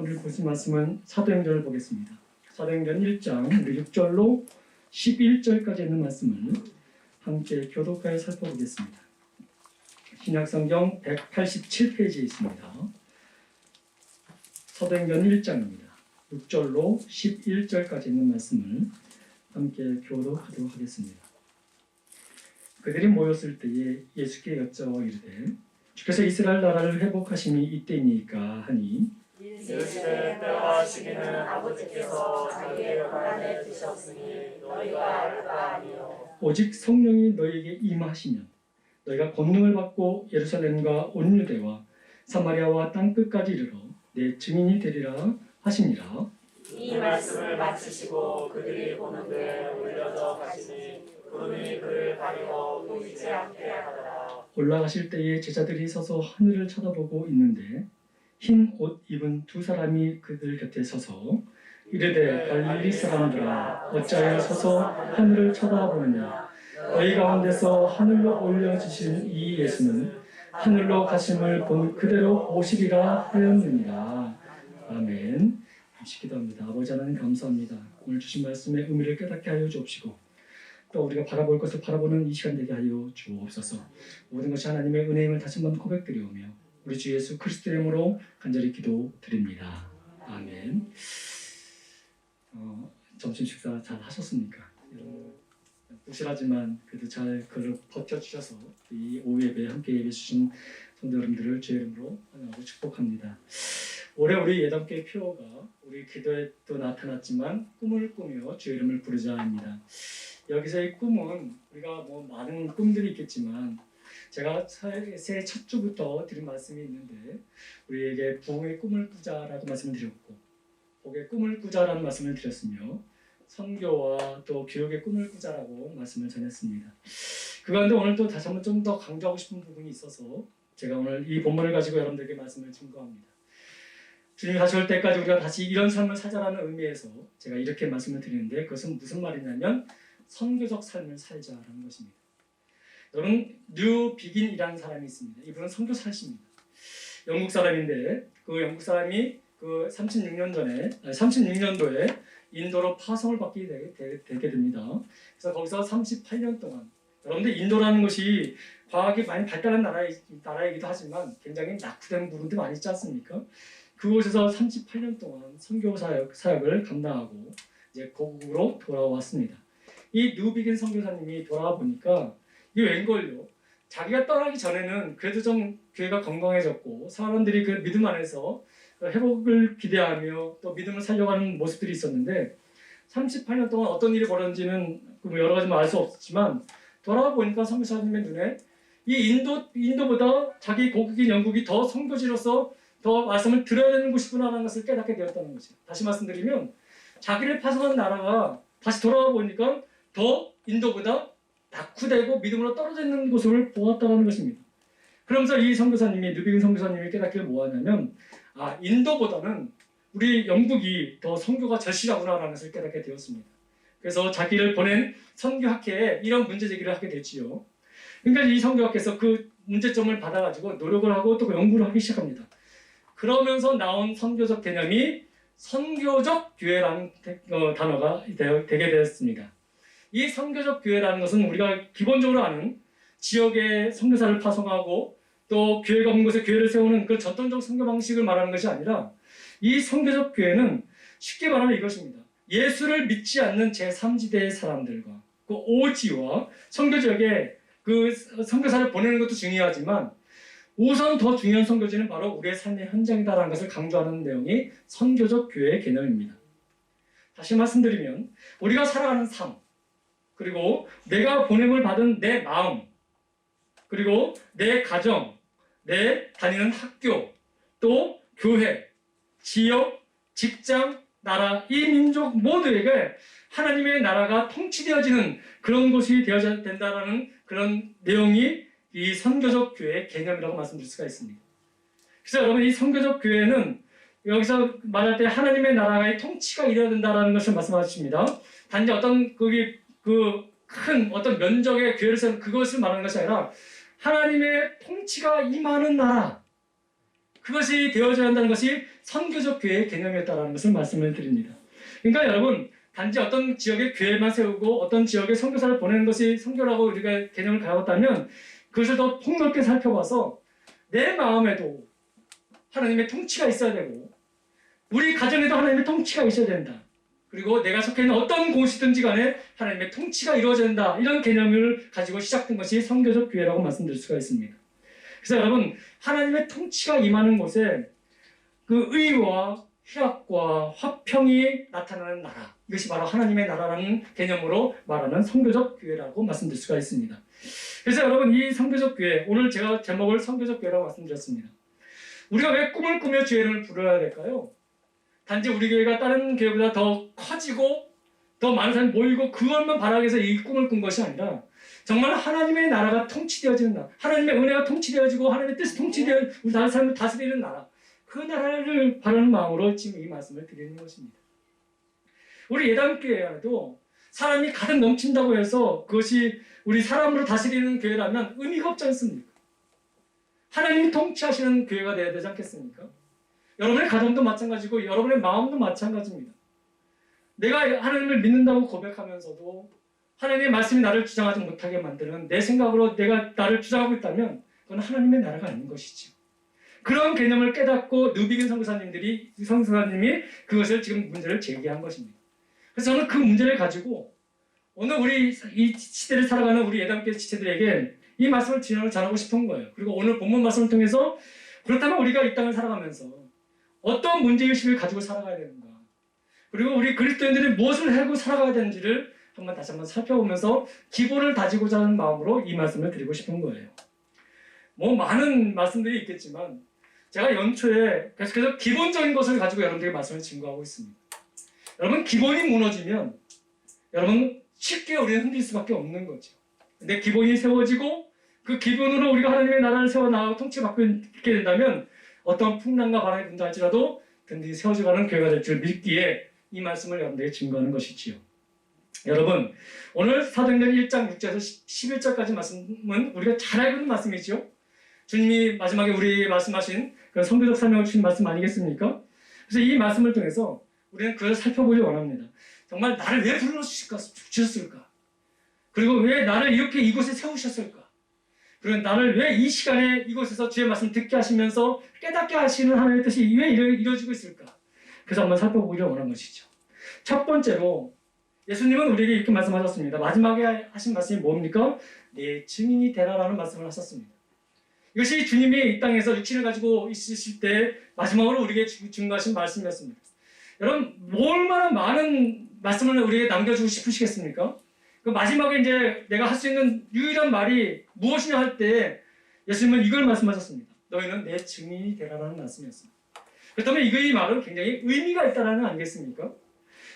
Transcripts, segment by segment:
오늘 보신 말씀은 사도행전을 보겠습니다. 사도행전 1장 6절로 11절까지 있는 말씀을 함께 교독하여 살펴보겠습니다. 신약성경 187페이지에 있습니다. 사도행전 1장입니다. 6절로 11절까지 있는 말씀을 함께 교독하도록 하겠습니다. 그들이 모였을 때에 예수께 여쭤 이르되 주께서 이스라엘 나라를 회복하심이 이때이니까 하니 이르시되 때와 시기는 아버지께서 자기의 권한에 두셨으니 너희가 알 바 아니요 오직 성령이 너희에게 임하시면 너희가 권능을 받고 예루살렘과 온 유대와 사마리아와 땅끝까지 이르러 내 증인이 되리라 하시니라. 이 말씀을 마치시고 그들이 보는 데 올려져 가시니 구름이 그를 가리고 보이지 않게 하더라. 올라가실 때에 제자들이 서서 하늘을 쳐다보고 있는데 흰 옷 입은 두 사람이 그들 곁에 서서 이르되 갈릴리 사람들아 어찌하여 서서 하늘을 쳐다보느냐. 너희 가운데서 하늘로 올려지신 이 예수는 하늘로 가심을 본 그대로 오시리라 하였느니라. 아멘. 잠시 기도합니다. 아버지 하나님 감사합니다. 오늘 주신 말씀의 의미를 깨닫게 하여 주옵시고 또 우리가 바라볼 것을 바라보는 이 시간 되게 하여 주옵소서. 모든 것이 하나님의 은혜임을 다시 한번 고백드리오며 우리 주 예수 그리스도의 이름으로 간절히 기도드립니다. 아멘. 점심 식사 잘 하셨습니까? 부실하지만 그래도 잘 그걸 버텨주셔서 이 오후 예배에 함께 예배 주신 성도 여러분들을 주의 이름으로 환영하고 축복합니다. 올해 우리 예담교회 표어가 우리 기도에도 나타났지만 꿈을 꾸며 주의 이름을 부르자입니다. 여기서 이 꿈은 우리가 많은 꿈들이 있겠지만 제가 새해 첫 주부터 드린 말씀이 있는데 우리에게 부흥의 꿈을 꾸자라고 말씀을 드렸고 복의 꿈을 꾸자라는 말씀을 드렸으며 선교와 또 교육의 꿈을 꾸자라고 말씀을 전했습니다. 그 가운데 오늘 또 다시 한번 좀 더 강조하고 싶은 부분이 있어서 제가 오늘 이 본문을 가지고 여러분들에게 말씀을 증거합니다. 주님이 다시 올 때까지 우리가 다시 이런 삶을 살자라는 의미에서 제가 이렇게 말씀을 드리는데 그것은 무슨 말이냐면 선교적 삶을 살자라는 것입니다. 여러분 뉴 비긴이라는 사람이 있습니다. 이분은 선교사십니다. 영국 사람인데 그 영국 사람이 그 36년도에 인도로 파송을 받게 되게 됩니다. 그래서 거기서 38년 동안 여러분들 인도라는 것이 과학이 많이 발달한 나라이기도 하지만 굉장히 낙후된 부분도 많이 있지 않습니까? 그곳에서 38년 동안 선교 사역을 감당하고 이제 고국으로 돌아왔습니다. 이 뉴비긴 선교사님이 돌아와 보니까 이게 웬걸요? 자기가 떠나기 전에는 그래도 좀 교회가 건강해졌고 사람들이 그 믿음 안에서 회복을 기대하며 또 믿음을 살려가는 모습들이 있었는데 38년 동안 어떤 일이 벌어진지는 여러 가지 알 수 없지만 돌아와 보니까 선교사님의 눈에 이 인도보다 자기 고국인 영국이 더 선교지로서 더 말씀을 들어야 되는 곳이구나라는 것을 깨닫게 되었다는 것이에요. 다시 말씀드리면 자기를 파송한 나라가 다시 돌아와 보니까 더 인도보다 낙후되고 믿음으로 떨어져 있는 모습을 보았다는 것입니다. 그러면서 이 선교사님이 뉴비긴 선교사님이 깨닫기를 뭐하냐면 인도보다는 우리 영국이 더 선교가 절실하구나라는 것을 깨닫게 되었습니다. 그래서 자기를 보낸 선교학회에 이런 문제 제기를 하게 됐지요. 그러니까 이 선교학회에서 그 문제점을 받아가지고 노력을 하고 또 연구를 하기 시작합니다. 그러면서 나온 선교적 개념이 선교적 교회라는 단어가 되게 되었습니다. 이 선교적 교회라는 것은 우리가 기본적으로 아는 지역의 선교사를 파송하고 또 교회가 없는 곳에 교회를 세우는 그 전통적 선교 방식을 말하는 것이 아니라 이 선교적 교회는 쉽게 말하면 이것입니다. 예수를 믿지 않는 제3지대의 사람들과 그 오지와 선교 지역에 그 선교사를 보내는 것도 중요하지만 우선 더 중요한 선교지는 바로 우리의 삶의 현장이다라는 것을 강조하는 내용이 선교적 교회의 개념입니다. 다시 말씀드리면 우리가 살아가는 삶 그리고 내가 보냄을 받은 내 마음 그리고 내 가정 내 다니는 학교 또 교회 지역 직장 나라 이 민족 모두에게 하나님의 나라가 통치되어지는 그런 곳이 되어야 된다라는 그런 내용이 이 선교적 교회의 개념이라고 말씀드릴 수가 있습니다. 그래서 여러분 이 선교적 교회는 여기서 말할 때 하나님의 나라의 통치가 이루어야 된다라는 것을 말씀하십니다. 단지 어떤 큰 어떤 면적의 교회를 세우는 그것을 말하는 것이 아니라 하나님의 통치가 임하는 나라 그것이 되어져야 한다는 것이 선교적 교회의 개념이었다는 것을 말씀을 드립니다. 그러니까 여러분 단지 어떤 지역에 교회만 세우고 어떤 지역에 선교사를 보내는 것이 선교라고 우리가 개념을 가졌다면 그것을 더 폭넓게 살펴봐서 내 마음에도 하나님의 통치가 있어야 되고 우리 가정에도 하나님의 통치가 있어야 된다. 그리고 내가 속해 있는 어떤 곳이든지 간에 하나님의 통치가 이루어져야 된다. 이런 개념을 가지고 시작된 것이 선교적 교회라고 말씀드릴 수가 있습니다. 그래서 여러분 하나님의 통치가 임하는 곳에 그 의와 희락과 화평이 나타나는 나라, 이것이 바로 하나님의 나라라는 개념으로 말하는 선교적 교회라고 말씀드릴 수가 있습니다. 그래서 여러분 이 선교적 교회, 오늘 제가 제목을 선교적 교회라고 말씀드렸습니다. 우리가 왜 꿈을 꾸며 주의 이름을 부르어야 될까요? 단지 우리 교회가 다른 교회보다 더 커지고 더 많은 사람이 모이고 그것만 바라기 위해서 이 꿈을 꾼 것이 아니라 정말 하나님의 나라가 통치되어지는 나라, 하나님의 은혜가 통치되어지고 하나님의 뜻이 통치되어 우리 다른 사람을 다스리는 나라, 그 나라를 바라는 마음으로 지금 이 말씀을 드리는 것입니다. 우리 예담교회에도 사람이 가득 넘친다고 해서 그것이 우리 사람으로 다스리는 교회라면 의미가 없지 않습니까? 하나님이 통치하시는 교회가 되어야 되지 않겠습니까? 여러분의 가정도 마찬가지고 여러분의 마음도 마찬가지입니다. 내가 하나님을 믿는다고 고백하면서도 하나님의 말씀이 나를 주장하지 못하게 만드는 내 생각으로 내가 나를 주장하고 있다면 그건 하나님의 나라가 아닌 것이죠. 그런 개념을 깨닫고 누비긴 선교사님이 그것을 지금 문제를 제기한 것입니다. 그래서 저는 그 문제를 가지고 오늘 우리 이 시대를 살아가는 우리 예담교회 지체들에게 이 말씀을 전하고 싶은 거예요. 그리고 오늘 본문 말씀을 통해서 그렇다면 우리가 이 땅을 살아가면서 어떤 문제의식을 가지고 살아가야 되는가, 그리고 우리 그리스도인들이 무엇을 하고 살아가야 되는지를 다시 한번 살펴보면서 기본을 다지고자 하는 마음으로 이 말씀을 드리고 싶은 거예요. 뭐 많은 말씀들이 있겠지만 제가 연초에 계속해서 기본적인 것을 가지고 여러분들에게 말씀을 증거하고 있습니다. 여러분 기본이 무너지면 여러분 쉽게 우리는 흔들 수밖에 없는 거죠. 근데 기본이 세워지고 그 기본으로 우리가 하나님의 나라를 세워나가고 통치받고 있게 된다면 어떤 풍랑과 바람이 분다 할지라도 든든히 세워져가는 교회가 될 줄 믿기에 이 말씀을 여러분들에게 증거하는 것이지요. 여러분 오늘 사도행전 1장 6절에서 11절까지 말씀은 우리가 잘 알고 있는 말씀이죠. 주님이 마지막에 우리 말씀하신 그런 선교적 사명을 주신 말씀 아니겠습니까? 그래서 이 말씀을 통해서 우리는 그걸 살펴보기 원합니다. 정말 나를 왜 불러주셨을까? 그리고 왜 나를 이렇게 이곳에 세우셨을까? 그리고 나를 왜 이 시간에 이곳에서 주의 말씀 듣게 하시면서 깨닫게 하시는 하나님의 뜻이 왜 이루어지고 있을까? 그래서 한번 살펴보기를 원한 것이죠. 첫 번째로 예수님은 우리에게 이렇게 말씀하셨습니다. 마지막에 하신 말씀이 뭡니까? 내 증인이 되라라는 말씀을 하셨습니다. 이것이 주님이 이 땅에서 육신을 가지고 있으실 때 마지막으로 우리에게 증거하신 말씀이었습니다. 여러분 얼마나 많은 말씀을 우리에게 남겨주고 싶으시겠습니까? 그 마지막에 이제 내가 할 수 있는 유일한 말이 무엇이냐 할 때 예수님은 이걸 말씀하셨습니다. 너희는 내 증인이 되라라는 말씀이었습니다. 그렇다면 이 말은 굉장히 의미가 있다는 거 아니겠습니까?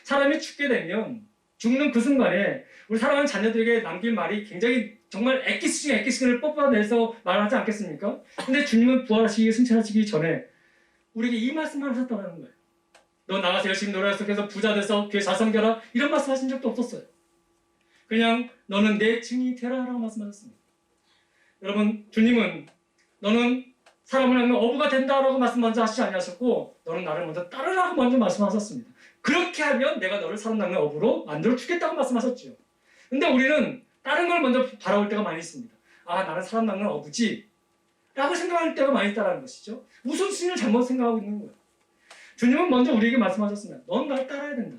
사람이 죽게 되면 죽는 그 순간에 우리 사랑하는 자녀들에게 남길 말이 굉장히 정말 엑기스 중에 엑기스를 뽑아내서 말하지 않겠습니까? 근데 주님은 부활하시기 승천하시기 전에 우리에게 이 말씀만 하셨다는 거예요. 너 나가서 열심히 노래해서 부자 돼서 교회 잘 섬겨라 이런 말씀 하신 적도 없었어요. 그냥 너는 내 증인이 되라라고 말씀하셨습니다. 여러분 주님은 너는 사람을 향하면 어부가 된다라고 말씀 먼저 하시지 아니하셨고 너는 나를 먼저 따르라고 먼저 말씀하셨습니다. 그렇게 하면 내가 너를 사람 낚는 어부로 만들어 주겠다고 말씀하셨죠. 근데 우리는 다른 걸 먼저 바라볼 때가 많이 있습니다. 아 나는 사람 낚는 어부지 라고 생각할 때가 많이 있다는 것이죠. 우선순위를 잘못 생각하고 있는 거예요. 주님은 먼저 우리에게 말씀하셨습니다. 넌 날 따라야 된다.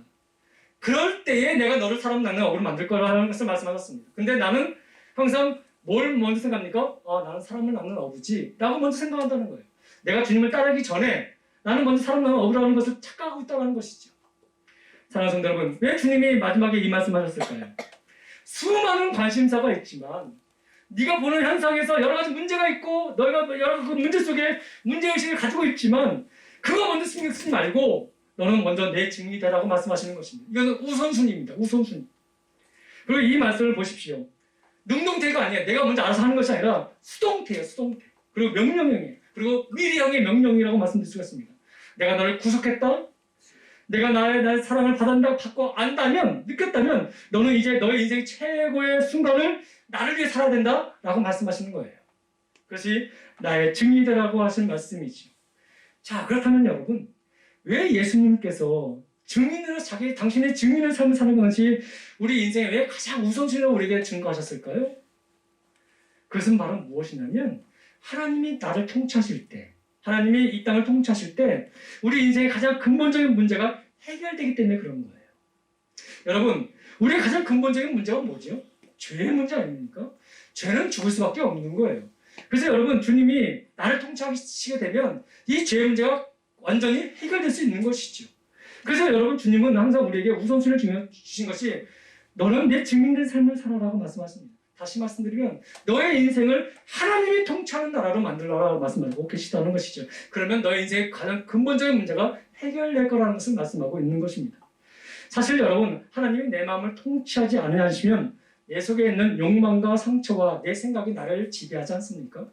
그럴 때에 내가 너를 사람 낚는 어부로 만들 거라는 것을 말씀하셨습니다. 근데 나는 항상 뭘 먼저 생각합니까? 아 나는 사람을 낚는 어부지 라고 먼저 생각한다는 거예요. 내가 주님을 따르기 전에 나는 먼저 사람 낚는 어부라는 것을 착각하고 있다는 것이죠. 사랑하는 성도 여러분, 왜 주님이 마지막에 이 말씀하셨을까요? 수많은 관심사가 있지만 네가 보는 현상에서 여러 가지 문제가 있고 너희가 여러 그 문제 속에 문제의식을 가지고 있지만 그거 먼저 신경 쓰지 말고 너는 먼저 내 증인이 되라고 말씀하시는 것입니다. 이거는 우선순위입니다. 우선순위. 그리고 이 말씀을 보십시오. 능동태가 아니에요. 내가 먼저 알아서 하는 것이 아니라 수동태예요. 수동태. 그리고 명령형이에요. 그리고 미래형의 명령이라고 말씀드릴 수가 있습니다. 내가 너를 구속했다. 내가 나의 사랑을 받고 안다면, 느꼈다면 너는 이제 너의 인생 최고의 순간을 나를 위해 살아야 된다라고 말씀하시는 거예요. 그것이 나의 증인이 되라고 하신 말씀이죠. 자, 그렇다면 여러분, 왜 예수님께서 당신의 증인의 삶을 사는 것이 우리 인생에 왜 가장 우선순위로 우리에게 증거하셨을까요? 그것은 바로 무엇이냐면 하나님이 나를 통치하실 때, 하나님이 이 땅을 통치하실 때 우리 인생의 가장 근본적인 문제가 해결되기 때문에 그런 거예요. 여러분, 우리의 가장 근본적인 문제가 뭐죠? 죄의 문제 아닙니까? 죄는 죽을 수밖에 없는 거예요. 그래서 여러분, 주님이 나를 통치하시게 되면 이 죄의 문제가 완전히 해결될 수 있는 것이죠. 그래서 여러분, 주님은 항상 우리에게 우선순위를 주신 것이 너는 내 증인된 삶을 살아라고 말씀하십니다. 다시 말씀드리면 너의 인생을 하나님이 통치하는 나라로 만들라고 말씀하고 계시다는 것이죠. 그러면 너의 인생의 가장 근본적인 문제가 해결될 거라는 것을 말씀하고 있는 것입니다. 사실 여러분, 하나님이 내 마음을 통치하지 않으시면 내 속에 있는 욕망과 상처와 내 생각이 나를 지배하지 않습니까?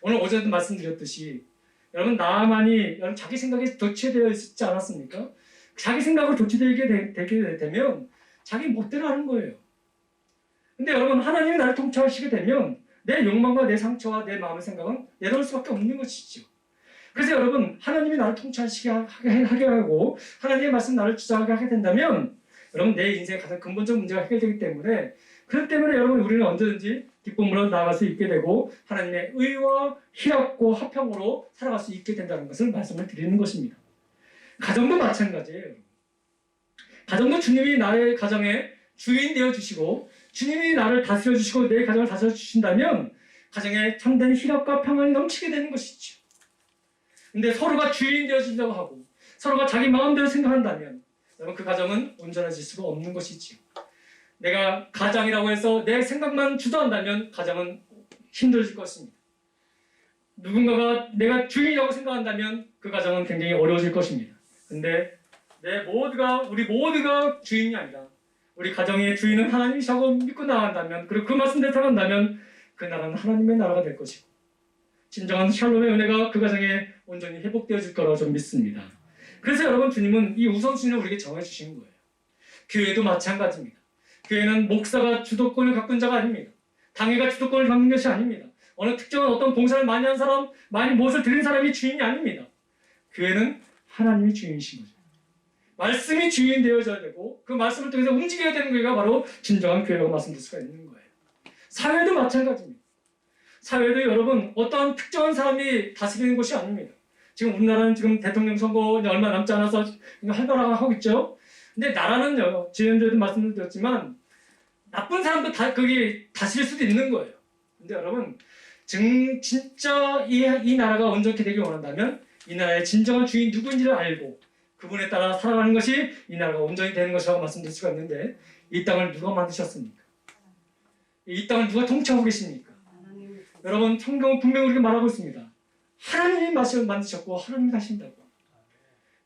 오늘 어제도 말씀드렸듯이 여러분, 나만이 여러분 자기 생각에 도취되어 있지 않았습니까? 자기 생각으로 도취되게 되면 자기 멋대로 하는 거예요. 근데 여러분, 하나님이 나를 통치하시게 되면 내 욕망과 내 상처와 내 마음의 생각은 내려올 수밖에 없는 것이죠. 그래서 여러분, 하나님이 나를 통치하게 하게 하고 하나님의 말씀 나를 주장하게 하게 된다면 여러분, 내 인생의 가장 근본적 문제가 해결되기 때문에 그렇기 때문에 여러분, 우리는 언제든지 기쁨으로 나아갈 수 있게 되고 하나님의 의와 희락과 화평으로 살아갈 수 있게 된다는 것을 말씀을 드리는 것입니다. 가정도 마찬가지예요. 가정도 주님이 나의 가정의 주인 되어 주시고 주님이 나를 다스려 주시고 내 가정을 다스려 주신다면 가정에 참된 희락과 평안이 넘치게 되는 것이죠. 근데 서로가 주인 되어 주려고 하고 서로가 자기 마음대로 생각한다면 여러분, 그 가정은 온전해질 수가 없는 것이지요. 내가 가장이라고 해서 내 생각만 주도한다면 가정은 힘들어질 것입니다. 누군가가 내가 주인이라고 생각한다면 그 가정은 굉장히 어려워질 것입니다. 근데 우리 모두가 주인이 아니라 우리 가정의 주인은 하나님이시라고 믿고 나간다면, 그리고 그 말씀대로 살아간다면 그 나라는 하나님의 나라가 될 것이고 진정한 샬롬의 은혜가 그 가정에 온전히 회복되어질 거라고 좀 믿습니다. 그래서 여러분, 주님은 이 우선순위를 우리에게 정해주신 거예요. 교회도 마찬가지입니다. 교회는 목사가 주도권을 갖고 있는 자가 아닙니다. 당회가 주도권을 갖는 것이 아닙니다. 어느 특정한 어떤 봉사를 많이 한 사람, 많이 무엇을 드린 사람이 주인이 아닙니다. 교회는 하나님이 주인이신 거죠. 말씀이 주인 되어져야 되고 그 말씀을 통해서 움직여야 되는 교회가 바로 진정한 교회라고 말씀드릴 수가 있는 거예요. 사회도 마찬가지입니다. 사회도 여러분, 어떠한 특정한 사람이 다스리는 것이 아닙니다. 지금 우리나라는 지금 대통령 선거 얼마 남지 않아서 활발하게 하고 있죠. 근데 나라는요, 지난주에도 말씀드렸지만 나쁜 사람도 거기 다스릴 수도 있는 거예요. 근데 여러분, 진짜 이 나라가 온전히 되길 원한다면 이 나라의 진정한 주인 누구인지를 알고 그분에 따라 살아가는 것이 이 나라가 온전히 되는 것이라고 말씀드릴 수가 있는데, 이 땅을 누가 만드셨습니까? 이 땅을 누가 통치하고 계십니까? 여러분, 성경은 분명히 우리에게 말하고 있습니다. 하나님이 만드셨고 하나님이 하신다고.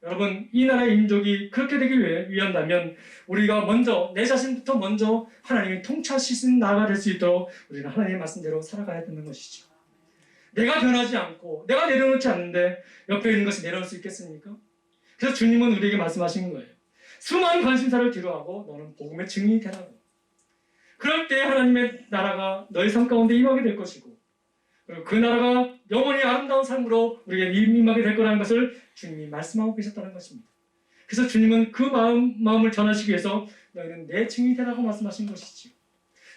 여러분, 이 나라의 민족이 그렇게 되길 위한다면 우리가 먼저, 내 자신부터 먼저 하나님이 통치하실 수 있는 나라가 될 수 있도록 우리는 하나님의 말씀대로 살아가야 되는 것이죠. 내가 변하지 않고 내가 내려놓지 않는데 옆에 있는 것이 내려올 수 있겠습니까? 그래서 주님은 우리에게 말씀하시는 거예요. 수많은 관심사를 뒤로하고 너는 복음의 증인이 되라고. 그럴 때 하나님의 나라가 너희 삶 가운데 임하게 될 것이고, 그리고 그 나라가 영원히 아름다운 삶으로 우리에게 임하게 될 거라는 것을 주님이 말씀하고 계셨다는 것입니다. 그래서 주님은 그 마음을 전하시기 위해서 너희는 내 증인이 되라고 말씀하신 것이지요.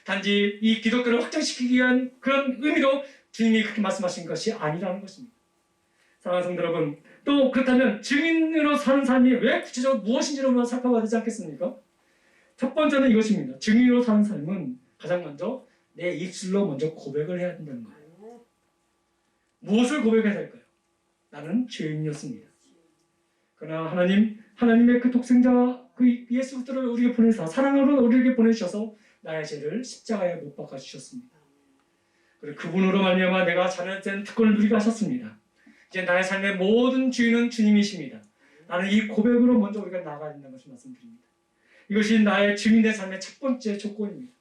단지 이 기독교를 확장시키기 위한 그런 의미로 주님이 그렇게 말씀하신 것이 아니라는 것입니다. 사랑하는 성도 여러분, 또 그렇다면 증인으로 사는 삶이 왜 구체적으로 무엇인지로 살펴봐야 되지 않겠습니까? 첫 번째는 이것입니다. 증인으로 사는 삶은 가장 먼저 내 입술로 먼저 고백을 해야 된다는 거예요. 무엇을 고백해야 될까요? 나는 죄인이었습니다. 그러나 하나님의 그 독생자 그 예수 그리스도를 우리에게 보내사 사랑으로 우리에게 보내주셔서 나의 죄를 십자가에 못 박아 주셨습니다. 그리고 그분으로 말미암아 내가 자녀된 특권을 누리게 하셨습니다. 이제 나의 삶의 모든 주인은 주님이십니다. 나는 이 고백으로 먼저 우리가 나가야 된다는 것을 말씀드립니다. 이것이 나의 증인된 삶의 첫 번째 조건입니다.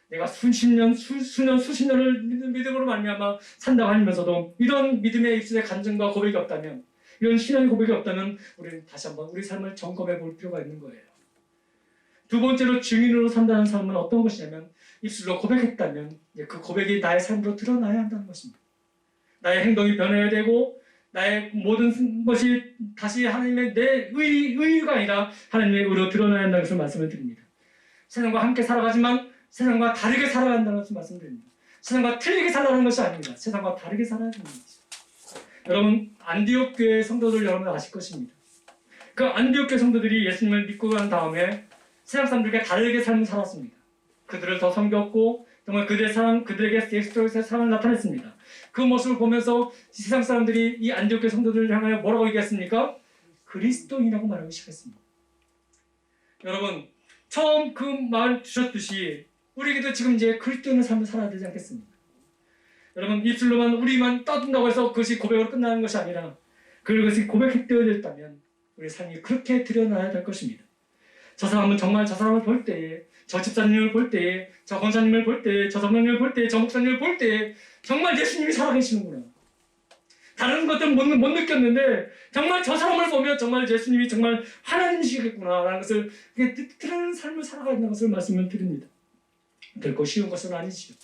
내가 수십 년을 믿음으로 말미암아 산다고 하면서도 이런 믿음의 입술의 간증과 고백이 없다면, 이런 신앙의 고백이 없다면 우리는 다시 한번 우리 삶을 점검해 볼 필요가 있는 거예요. 두 번째로 증인으로 산다는 삶은 어떤 것이냐면, 입술로 고백했다면 그 고백이 나의 삶으로 드러나야 한다는 것입니다. 나의 행동이 변해야 되고 나의 모든 것이 다시 하나님의 내 의가 아니라 하나님의 의로 드러나야 한다는 것을 말씀을 드립니다. 세상과 함께 살아가지만 세상과 다르게 살아간다는 것을 말씀드립니다. 세상과 틀리게 살아가는 것이 아닙니다. 세상과 다르게 살아야 되는 것이죠. 여러분, 안디옥 교회 성도들 여러분 아실 것입니다. 그 안디옥 교회 성도들이 예수님을 믿고 난 다음에 세상 사람들과 다르게 삶을 살았습니다. 그들을 더 섬겼고 정말 그들에게 예수의 사랑을 나타냈습니다. 그 모습을 보면서 세상 사람들이 이 안디옥 교회 성도들을 향하여 뭐라고 얘기했습니까? 그리스도인이라고 말하기 시작했습니다. 여러분, 처음 그 말 주셨듯이 우리에게도 지금 이제 그리스도인의 삶을 살아야 되지 않겠습니까? 여러분, 입술로만 우리만 떠든다고 해서 그것이 고백으로 끝나는 것이 아니라 그것이 고백되어졌다면 우리 삶이 그렇게 드러나야 될 것입니다. 저 사람은 정말 저 사람을 볼 때에, 저 집사님을 볼 때에, 저 권사님을 볼 때에, 저 성령님을 볼 때에, 저 목사님을 볼 때에 정말 예수님이 살아계시는구나. 다른 것들은 못 느꼈는데 정말 저 사람을 보면 정말 예수님이 정말 하나님이시겠구나 라는 것을 드러나는 삶을 살아가야 한다는 것을 말씀을 드립니다. 결코 쉬운 것은 아니지요.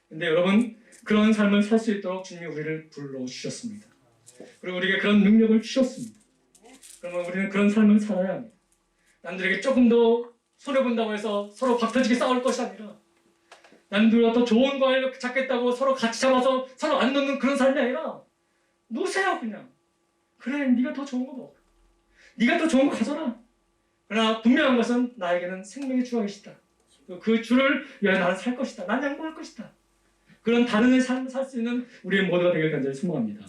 근데 여러분, 그런 삶을 살 수 있도록 주님이 우리를 불러주셨습니다. 그리고 우리에게 그런 능력을 주셨습니다. 그러면 우리는 그런 삶을 살아야 합니다. 남들에게 조금 더 손해본다고 해서 서로 박터지게 싸울 것이 아니라 남들보다 더 좋은 걸 잡겠다고 서로 같이 잡아서 서로 안 놓는 그런 삶이 아니라 놓으세요 그냥. 그래, 네가 더 좋은 거 먹어. 네가 더 좋은 거 가져라. 그러나 분명한 것은 나에게는 생명의 주가 계시다. 그 주를 위하여 나는 살 것이다. 난 양보할 것이다. 그런 다른 삶을 살 수 있는 우리의 모두가 되길 간절히 소망합니다.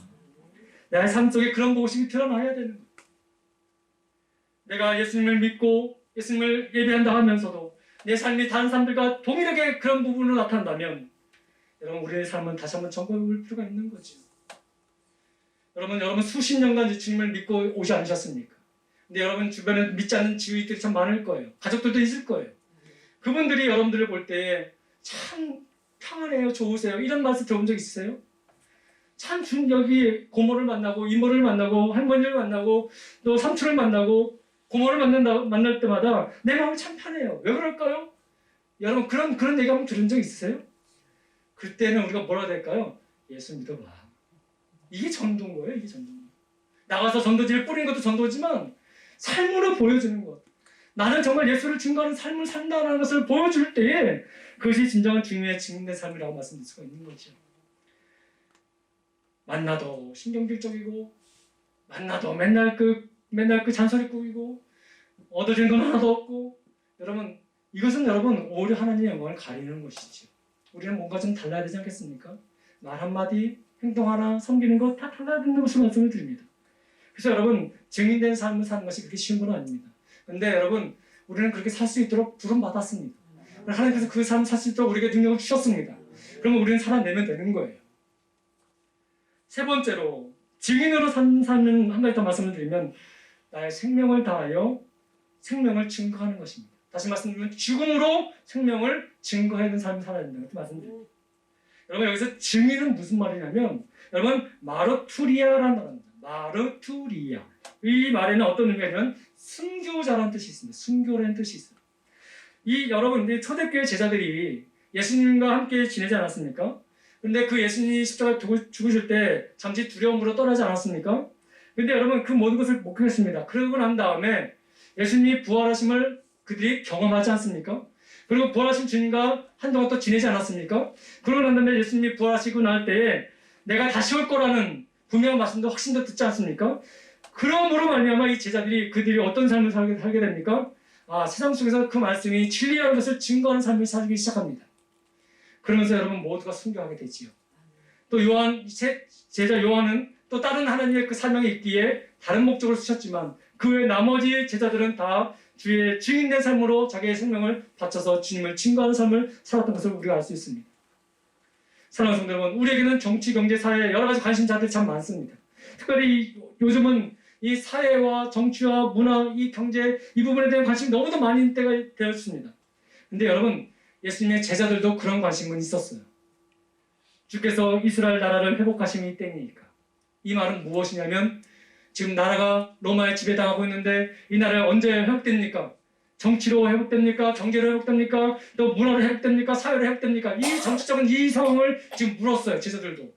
나의 삶 속에 그런 모습이 드러나야 되는 거예요. 내가 예수님을 믿고 예수님을 예배한다 하면서도 내 삶이 다른 사람들과 동일하게 그런 부분으로 나타난다면 여러분, 우리의 삶은 다시 한번 점검해 볼 필요가 있는 거죠. 여러분 수십 년간 주님을 믿고 오지 않으셨습니까? 근데 여러분 주변에 믿지 않는 지위들이 참 많을 거예요. 가족들도 있을 거예요. 그분들이 여러분들을 볼 때 참 평안해요, 좋으세요, 이런 말씀 들어본 적 있으세요? 참 여기 고모를 만나고 이모를 만나고 할머니를 만나고 또 삼촌을 만나고 고모를 만날 때마다 내 마음이 참 편해요. 왜 그럴까요? 여러분 그런 얘기 한번 들은 적 있으세요? 그때는 우리가 뭐라 해야 될까요? 예수 믿어봐. 이게 전도인 거예요. 이게 전도. 나가서 전도지를 뿌리는 것도 전도지만 삶으로 보여주는 것. 나는 정말 예수를 증거하는 삶을 산다는 것을 보여줄 때에 그것이 진정한 주님의 증인된 삶이라고 말씀드릴 수가 있는 거죠. 만나도 신경질적이고 만나도 맨날 그 잔소리 꾸이고 얻어진 건 하나도 없고, 여러분 이것은 여러분 오히려 하나님의 영광을 가리는 것이죠. 우리는 뭔가 좀 달라야 되지 않겠습니까? 말 한마디, 행동 하나, 섬기는 것 다 달라야 된다는 것을 말씀을 드립니다. 그래서 여러분 증인된 삶을 사는 것이 그렇게 쉬운 건 아닙니다. 근데 여러분 우리는 그렇게 살 수 있도록 부름받았습니다. 하나님께서 그 삶을 살 수 있도록 우리에게 능력을 주셨습니다. 그러면 우리는 살아내면 되는 거예요. 세 번째로 증인으로 사는 한 가지 더 말씀을 드리면 나의 생명을 다하여 생명을 증거하는 것입니다. 다시 말씀드리면 죽음으로 생명을 증거해야 되는 삶을 살아야 된다고 말씀드립니다. 여러분 여기서 증인은 무슨 말이냐면 여러분 마르투리아라는 말입니다. 마르투리아. 이 말에는 어떤 의미냐면 순교자라는 뜻이 있습니다. 순교라는 뜻이 있어요. 여러분 초대교회 제자들이 예수님과 함께 지내지 않았습니까? 근데 그 예수님이 십자가에 죽으실 때 잠시 두려움으로 떠나지 않았습니까? 근데 여러분 그 모든 것을 목격했습니다. 그러고 난 다음에 예수님이 부활하심을 그들이 경험하지 않습니까? 그리고 부활하신 주님과 한동안 또 지내지 않았습니까? 그러고 난 다음에 예수님이 부활하시고 날 때에 내가 다시 올 거라는 분명한 말씀도 확신도 듣지 않습니까? 그러므로 말미암아 이 제자들이 그들이 어떤 삶을 살게 됩니까? 세상 속에서 그 말씀이 진리라는 것을 증거하는 삶을 살기 시작합니다. 그러면서 여러분 모두가 순교하게 되지요. 또 제자 요한은 또 다른 하나님의 그 사명이 있기에 다른 목적으로 쓰셨지만 그 외 나머지 제자들은 다 주의 증인된 삶으로 자기의 생명을 바쳐서 주님을 증거하는 삶을 살았던 것을 우리가 알 수 있습니다. 사랑하는 성도 여러분, 우리에게는 정치, 경제, 사회 여러 가지 관심자들이 참 많습니다. 특별히 요즘은 이 사회와 정치와 문화, 이 경제 이 부분에 대한 관심이 너무도 많은 때가 되었습니다. 근데 여러분 예수님의 제자들도 그런 관심은 있었어요. 주께서 이스라엘 나라를 회복하심이 때니까. 이 말은 무엇이냐면 지금 나라가 로마에 지배당하고 있는데 이 나라가 언제 회복됩니까? 정치로 회복됩니까? 경제로 회복됩니까? 또 문화로 회복됩니까? 사회로 회복됩니까? 이 정치적인 이 상황을 지금 물었어요. 제자들도.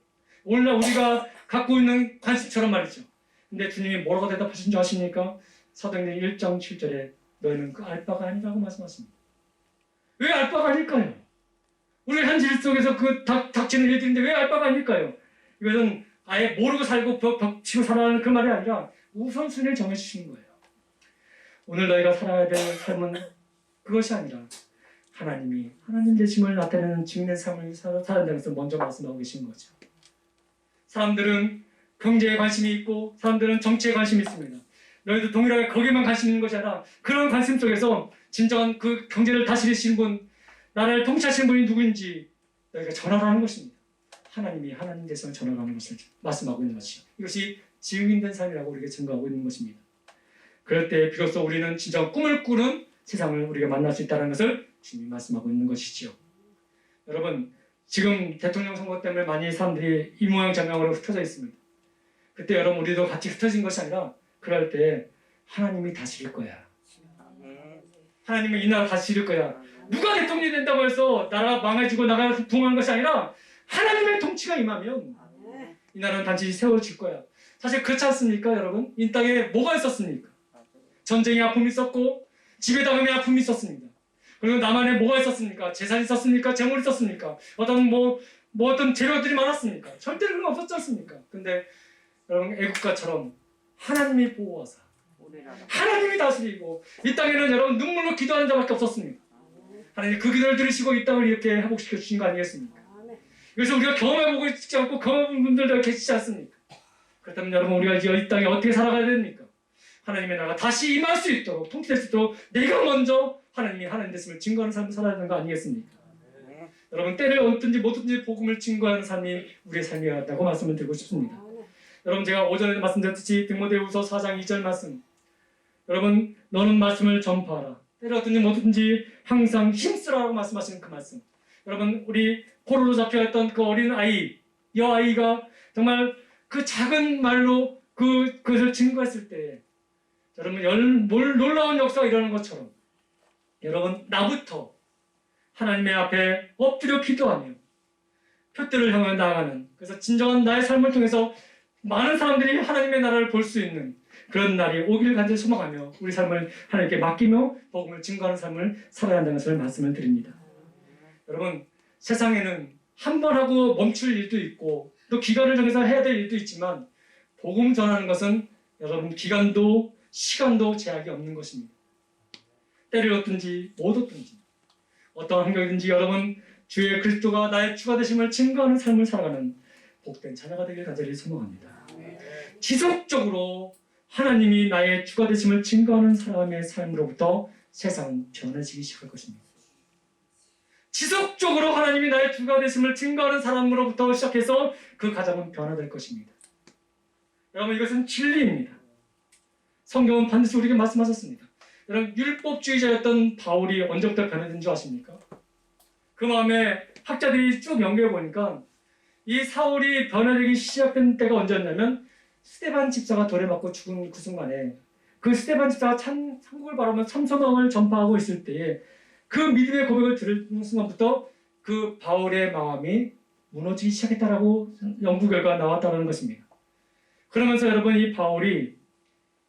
오늘날 우리가 갖고 있는 관심처럼 말이죠. 근데 주님이 뭐라고 대답하신 줄 아십니까? 사도행전 1장 7절에 너희는 그 알바가 아니라고 말씀하십니다. 왜 알바가 아닐까요? 우리 현실 속에서 그 닥치는 일들인데 왜 알바가 아닐까요? 이것은 아예 모르고 살고 벽치고 살아가는 그 말이 아니라 우선순위를 정해주시는 거예요. 오늘 너희가 살아야 될 삶은 그것이 아니라 하나님 되심을 나타내는 증인의 삶을 살아야 되면서 먼저 말씀하고 계신 거죠. 사람들은 경제에 관심이 있고 사람들은 정치에 관심이 있습니다. 너희도 동일하게 거기에만 관심 있는 것이 아니라 그런 관심 속에서 진정한 그 경제를 다스리시는 분, 나라를 통치하시는 분이 누구인지 너희가 전하라는 것입니다. 하나님 되심을 전하라는 것을 말씀하고 있는 것이죠. 이것이 증인된 삶이라고 우리에게 증거하고 있는 것입니다. 그럴 때 비로소 우리는 진정 꿈을 꾸는 세상을 우리가 만날 수 있다는 것을 주님이 말씀하고 있는 것이지요. 여러분, 지금 대통령 선거 때문에 많이 사람들이 이 모양 저 모양으로 흩어져 있습니다. 그때 여러분 우리도 같이 흩어진 것이 아니라 그럴 때 하나님이 다스릴 거야. 하나님은 이 나라 다스릴 거야. 누가 대통령이 된다고 해서 나라가 망해지고 나라가 붕하는 것이 아니라 하나님의 통치가 임하면 이 나라는 단지 세워질 거야. 사실 그렇지 않습니까, 여러분? 이 땅에 뭐가 있었습니까? 전쟁의 아픔이 있었고 지배당함의 아픔이 있었습니다. 그리고 남한에 뭐가 있었습니까? 재산이 있었습니까? 재물이 있었습니까? 어떤 재료들이 많았습니까? 절대 그런 거 없었지 않습니까? 근데 여러분 애국가처럼 하나님이 보호하사 하나님이 다스리고 이 땅에는 여러분 눈물로 기도하는 자밖에 없었습니다. 하나님 그 기도를 들으시고 이 땅을 이렇게 회복시켜 주신 거 아니겠습니까? 그래서 우리가 경험해보고 있지 않고 경험해본 분들도 계시지 않습니까? 그렇다면 여러분 우리가 이 땅에 어떻게 살아가야 됩니까? 하나님의 나라가 다시 임할 수 있도록 통치될 수 있도록 내가 먼저 하나님이 하나님 됐음을 증거하는 삶을 살아야 되는 거 아니겠습니까? 여러분 때를 얻든지 못 얻든지 복음을 증거하는 삶이 우리의 삶이어야 한다고 말씀을 드리고 싶습니다. 여러분 제가 오전에 말씀드렸듯이 디모데후서 4장 2절 말씀, 여러분 너는 말씀을 전파하라. 때를 얻든지 못 얻든지 항상 힘쓰라고 말씀하시는 그 말씀. 여러분 우리 포로로 잡혀있던 그 어린 아이, 이 아이가 정말 그 작은 말로 그것을 증거했을 때 여러분 놀라운 역사가 일어나는 것처럼 여러분 나부터 하나님의 앞에 엎드려 기도하며 표대를 향해 나아가는, 그래서 진정한 나의 삶을 통해서 많은 사람들이 하나님의 나라를 볼 수 있는 그런 날이 오기를 간절히 소망하며 우리 삶을 하나님께 맡기며 복음을 증거하는 삶을 살아야 한다는 것을 말씀을 드립니다. 여러분 세상에는 한 번 하고 멈출 일도 있고 또 기간을 정해서 해야 될 일도 있지만 복음 전하는 것은 여러분 기간도 시간도 제약이 없는 것입니다. 때를 얻든지 못 얻든지 어떠한 환경이든지 여러분 주의 그리스도가 나의 주가 되심을 증거하는 삶을 살아가는 복된 자녀가 되길 간절히 소망합니다. 지속적으로 하나님이 나의 주가 되심을 증거하는 사람의 삶으로부터 세상은 변해지기 시작할 것입니다. 지속적으로 하나님이 나의 주가 되심을 증거하는 사람으로부터 시작해서 그 가정은 변화될 것입니다. 여러분 이것은 진리입니다. 성경은 반드시 우리에게 말씀하셨습니다. 여러분 율법주의자였던 바울이 언제부터 변화된 줄 아십니까? 그 마음에 학자들이 쭉 연구해 보니까 이 사울이 변화되기 시작된 때가 언제였냐면 스데반 집사가 돌에 맞고 죽은 그 순간에 그 스데반 집사가 천국을 바라보며 참소망을 전파하고 있을 때에 그 믿음의 고백을 들은 순간부터 그 바울의 마음이 무너지기 시작했다라고 연구 결과가 나왔다는 것입니다. 그러면서 여러분 이 바울이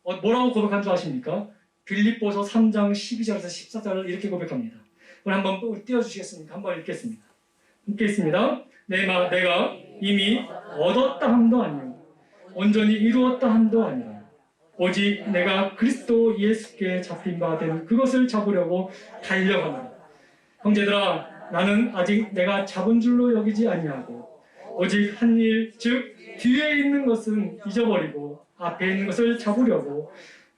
뭐라고 고백한 줄 아십니까? 빌립보서 3장 12절에서 14절을 이렇게 고백합니다. 오늘 한번 띄워주시겠습니까? 한번 읽겠습니다. 함께 있습니다. 내가 이미 얻었다 함도 아니요 온전히 이루었다 함도 아니라 오직 내가 그리스도 예수께 잡힌 바 된 그것을 잡으려고 달려가노라. 형제들아 나는 아직 내가 잡은 줄로 여기지 아니하고 오직 한 일 즉 뒤에 있는 것은 잊어버리고 앞에 있는 것을 잡으려고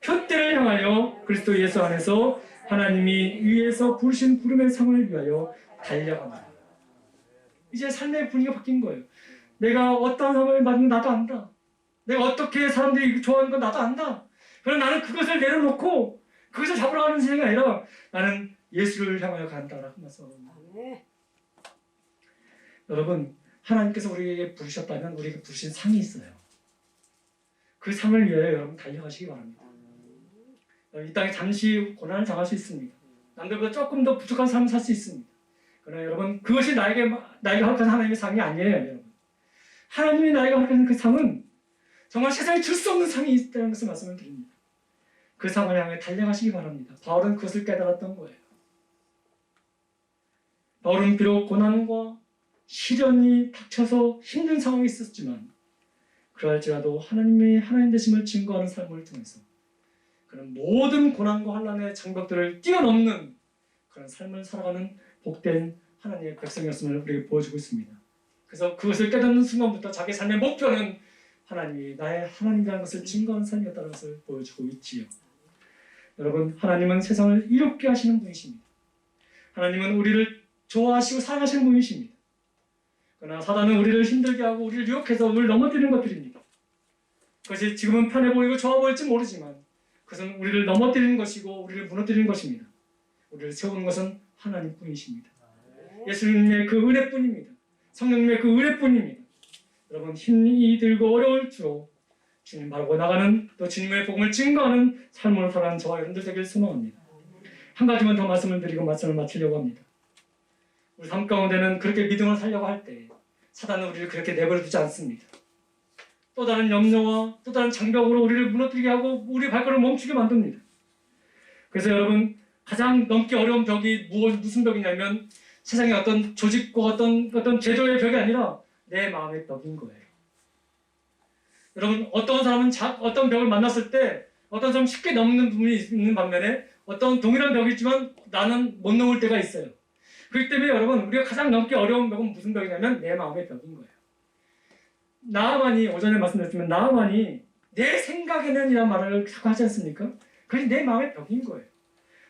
표대를 향하여 그리스도 예수 안에서 하나님이 위에서 부르신 부름의 상을 위하여 달려갑니다. 이제 삶의 분위기가 바뀐 거예요. 내가 어떤 상을 받는 나도 안다. 내가 어떻게 사람들이 좋아하는 건 나도 안다. 그러나 나는 그것을 내려놓고 그것을 잡으러 가는 인생이 아니라 나는 예수를 향하여 간다라고 말씀합니다. 여러분 하나님께서 우리에게 부르셨다면 우리에게 부르신 상이 있어요. 그 상을 위하여 여러분 달려가시기 바랍니다. 이 땅에 잠시 고난을 당할 수 있습니다. 남들보다 조금 더 부족한 삶을 살 수 있습니다. 그러나 여러분 그것이 나에게 허락한 하나님의 상이 아니에요. 여러분. 하나님이 나에게 허락하는 그 상은 정말 세상에 줄 수 없는 상이 있다는 것을 말씀을 드립니다. 그 상을 향해 달려가시기 바랍니다. 바울은 그것을 깨달았던 거예요. 바울은 비록 고난과 시련이 닥쳐서 힘든 상황이 있었지만 그럴지라도 하나님 되심을 증거하는 삶을 통해서 그런 모든 고난과 환난의 장벽들을 뛰어넘는 그런 삶을 살아가는 복된 하나님의 백성이었음을 우리에게 보여주고 있습니다. 그래서 그것을 깨닫는 순간부터 자기 삶의 목표는 하나님이 나의 하나님이라는 것을 증거하는 삶이었다는 것을 보여주고 있지요. 여러분, 하나님은 세상을 이롭게 하시는 분이십니다. 하나님은 우리를 좋아하시고 사랑하시는 분이십니다. 그러나 사단은 우리를 힘들게 하고 우리를 유혹해서 우리를 넘어뜨리는 것들입니다. 그것이 지금은 편해 보이고 좋아 보일지 모르지만 그것은 우리를 넘어뜨리는 것이고 우리를 무너뜨리는 것입니다. 우리를 세우는 것은 하나님뿐이십니다. 예수님의 그 은혜뿐입니다. 성령님의 그 은혜뿐입니다. 여러분, 힘이 들고 어려울수록 주님 바라고 나가는 또 주님의 복음을 증거하는 삶으로 살아가는 저와 여러분들 되기를 소망합니다. 한 가지만 더 말씀을 드리고 말씀을 마치려고 합니다. 우리 삶 가운데는 그렇게 믿음을 살려고 할 때 사단은 우리를 그렇게 내버려 두지 않습니다. 또 다른 염려와 또 다른 장벽으로 우리를 무너뜨리게 하고 우리 발걸음을 멈추게 만듭니다. 그래서 여러분, 가장 넘기 어려운 벽이 무슨 벽이냐면 세상의 어떤 조직과 어떤 제도의 벽이 아니라 내 마음의 벽인 거예요. 여러분, 어떤 사람은 어떤 벽을 만났을 때 어떤 사람은 쉽게 넘는 부분이 있는 반면에 어떤 동일한 벽이 있지만 나는 못 넘을 때가 있어요. 그렇기 때문에 여러분, 우리가 가장 넘기 어려운 벽은 무슨 벽이냐면 내 마음의 벽인 거예요. 나만이, 오전에 말씀드렸지만 나만이 내 생각에는 이란 말을 자꾸 하지 않습니까? 그게 내 마음의 벽인 거예요.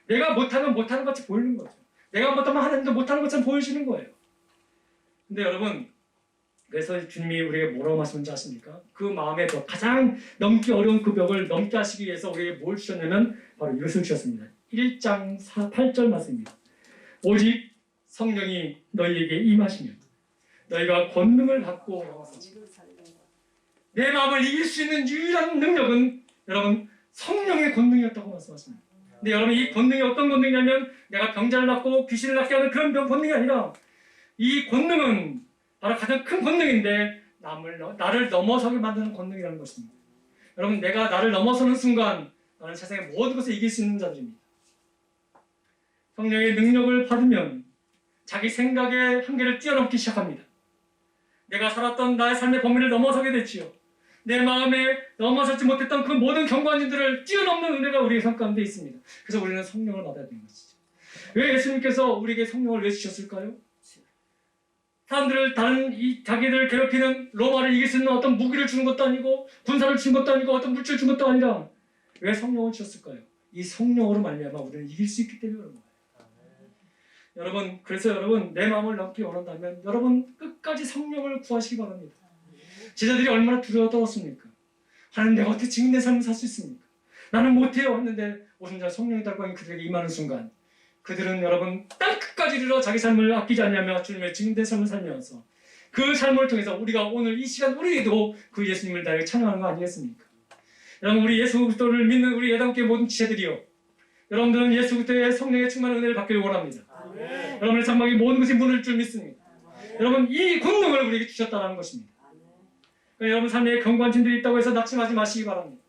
내가 못하면 못하는 것 같이 보이는 거죠. 내가 못하면 하나님도 못하는 것처럼 보이시는 거예요. 근데 여러분, 그래서 주님이 우리에게 뭐라고 말씀하는지 아십니까? 그 마음의 벽, 가장 넘기 어려운 그 벽을 넘게 하시기 위해서 우리에게 뭘 주셨냐면 바로 이것을 주셨습니다. 1장 8절 말씀입니다. 오직 성령이 너희에게 임하시면 너희가 권능을 받고 내 마음을 이길 수 있는 유일한 능력은 여러분 성령의 권능이었다고 말씀하십니다. 근데 여러분, 이 권능이 어떤 권능이냐면 내가 병자를 낫고 귀신을 낫게 하는 그런 권능이 아니라 이 권능은 바로 가장 큰 권능인데 나를 넘어서게 만드는 권능이라는 것입니다. 여러분, 내가 나를 넘어서는 순간 나는 세상의 모든 것을 이길 수 있는 자들입니다. 성령의 능력을 받으면 자기 생각의 한계를 뛰어넘기 시작합니다. 내가 살았던 나의 삶의 범위를 넘어서게 되지요. 내 마음에 넘어서지 못했던 그 모든 경관진들을 뛰어넘는 은혜가 우리의 삶 가운데 있습니다. 그래서 우리는 성령을 받아야 되는 것이죠. 왜 예수님께서 우리에게 성령을 왜 주셨을까요? 사람들을 자기들 괴롭히는 로마를 이길 수 있는 어떤 무기를 주는 것도 아니고 군사를 주는 것도 아니고 어떤 물질을 주는 것도 아니라 왜 성령을 주셨을까요? 이 성령으로 말미암아 우리는 이길 수 있기 때문에 그런 거예요. 여러분, 그래서 여러분, 내 마음을 넘기 원한다면 여러분 끝까지 성령을 구하시기 바랍니다. 제자들이 얼마나 두려워 떨었습니까? 하나님, 내가 어떻게 증인된 삶을 살 수 있습니까? 나는 못해요 했는데 오순절 성령의 달광이 그들에게 임하는 순간 그들은 여러분 땅 끝까지 이르러 자기 삶을 아끼지 않냐며 주님의 증인된 삶을 살면서 그 삶을 통해서 우리가 오늘 이 시간 우리에도 그 예수님을 나에게 찬양하는 거 아니겠습니까? 여러분, 우리 예수 그리스도를 믿는 우리 예당교회 모든 지체들이요, 여러분들은 예수 그리스도의 성령의 충만한 은혜를 받기를 원합니다. 아멘. 여러분의 장막이 모든 것이 무너질 줄 믿습니다. 여러분, 이 권능을 우리에게 주셨다는 것입니다. 여러분 삶에 경관진들이 있다고 해서 낙심하지 마시기 바랍니다.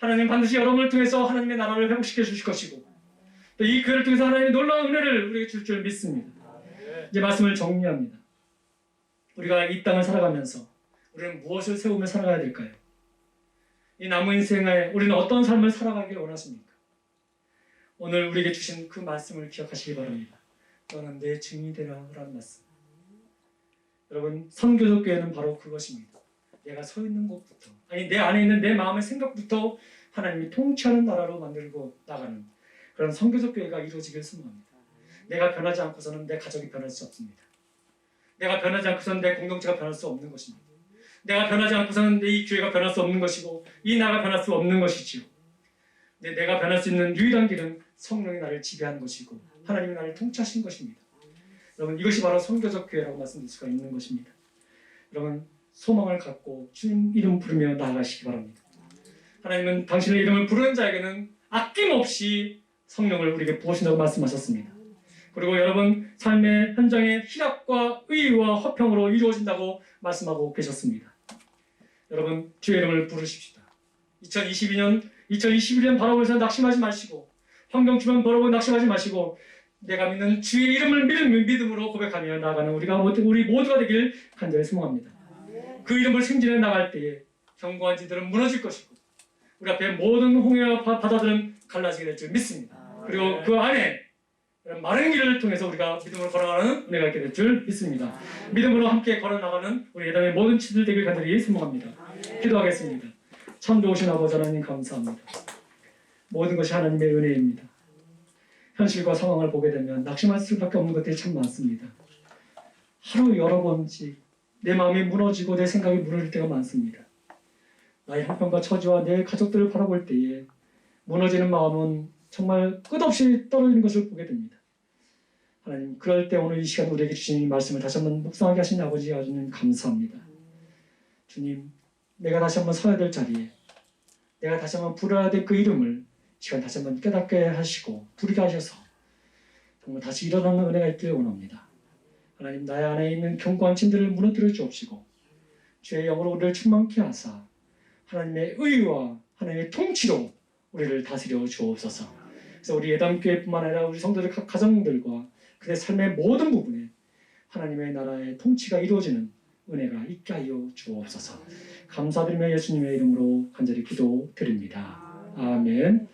하나님 반드시 여러분을 통해서 하나님의 나라를 회복시켜 주실 것이고 또 이 교회를 통해서 하나님의 놀라운 은혜를 우리에게 줄 줄 믿습니다. 이제 말씀을 정리합니다. 우리가 이 땅을 살아가면서 우리는 무엇을 세우며 살아가야 될까요? 이 남은 인생에 우리는 어떤 삶을 살아가길 원하십니까? 오늘 우리에게 주신 그 말씀을 기억하시기 바랍니다. 너는 내 증인이 되라 라는 말씀. 여러분, 선교적 교회는 바로 그것입니다. 내가 서 있는 곳부터, 아니 내 안에 있는 내 마음의 생각부터 하나님이 통치하는 나라로 만들고 나가는 그런 선교적 교회가 이루어지길 소망합니다. 내가 변하지 않고서는 내 가족이 변할 수 없습니다. 내가 변하지 않고서는 내 공동체가 변할 수 없는 것입니다. 내가 변하지 않고서는 이 교회가 변할 수 없는 것이고 이 나라가 변할 수 없는 것이지요. 내가 변할 수 있는 유일한 길은 성령이 나를 지배하는 것이고 하나님이 나를 통치하신 것입니다. 여러분, 이것이 바로 선교적 교회라고 말씀드릴 수가 있는 것입니다. 여러분, 소망을 갖고 주님 이름 부르며 나아가시기 바랍니다. 하나님은 당신의 이름을 부르는 자에게는 아낌없이 성령을 우리에게 부으신다고 말씀하셨습니다. 그리고 여러분 삶의 현장의 희락과 의와 화평으로 이루어진다고 말씀하고 계셨습니다. 여러분 주의 이름을 부르십시다. 2021년 바라보면서 낙심하지 마시고 환경 주변 바라보고 낙심하지 마시고 내가 믿는 주의 이름을 믿음으로 고백하며 나아가는 우리 모두가 되길 간절히 소망합니다. 그 이름을 승진해 나갈 때에 견고한 지들은 무너질 것이고 우리 앞에 모든 홍해와 바다들은 갈라지게 될 줄 믿습니다. 그리고 그 안에 마른 길을 통해서 우리가 믿음으로 걸어가는 은혜가 있게 될 줄 믿습니다. 믿음으로 함께 걸어나가는 우리 예당의 모든 치들 되길 간절히 소망합니다. 기도하겠습니다. 참 좋으신 아버지 하나님 감사합니다. 모든 것이 하나님의 은혜입니다. 현실과 상황을 보게 되면 낙심할 수밖에 없는 것들이 참 많습니다. 하루 여러 번씩 내 마음이 무너지고 내 생각이 무너질 때가 많습니다. 나의 형편과 처지와 내 가족들을 바라볼 때에 무너지는 마음은 정말 끝없이 떨어지는 것을 보게 됩니다. 하나님, 그럴 때 오늘 이 시간 우리에게 주신 이 말씀을 다시 한번 묵상하게 하신 아버지 아주님 감사합니다. 주님, 내가 다시 한번 서야 될 자리에 내가 다시 한번 부르어야 될 그 이름을 시간 다시 한번 깨닫게 하시고 부르게 하셔서 정말 다시 일어나는 은혜가 있기를 원합니다. 하나님, 나의 안에 있는 견고한 짐들을 무너뜨려 주옵시고 주의 영으로 우리를 충만케 하사 하나님의 의와 하나님의 통치로 우리를 다스려 주옵소서. 그래서 우리 예담교회뿐만 아니라 우리 성도들 각 가정들과 그의 삶의 모든 부분에 하나님의 나라의 통치가 이루어지는 은혜가 있게 하여 주옵소서. 감사드리며 예수님의 이름으로 간절히 기도드립니다. 아멘.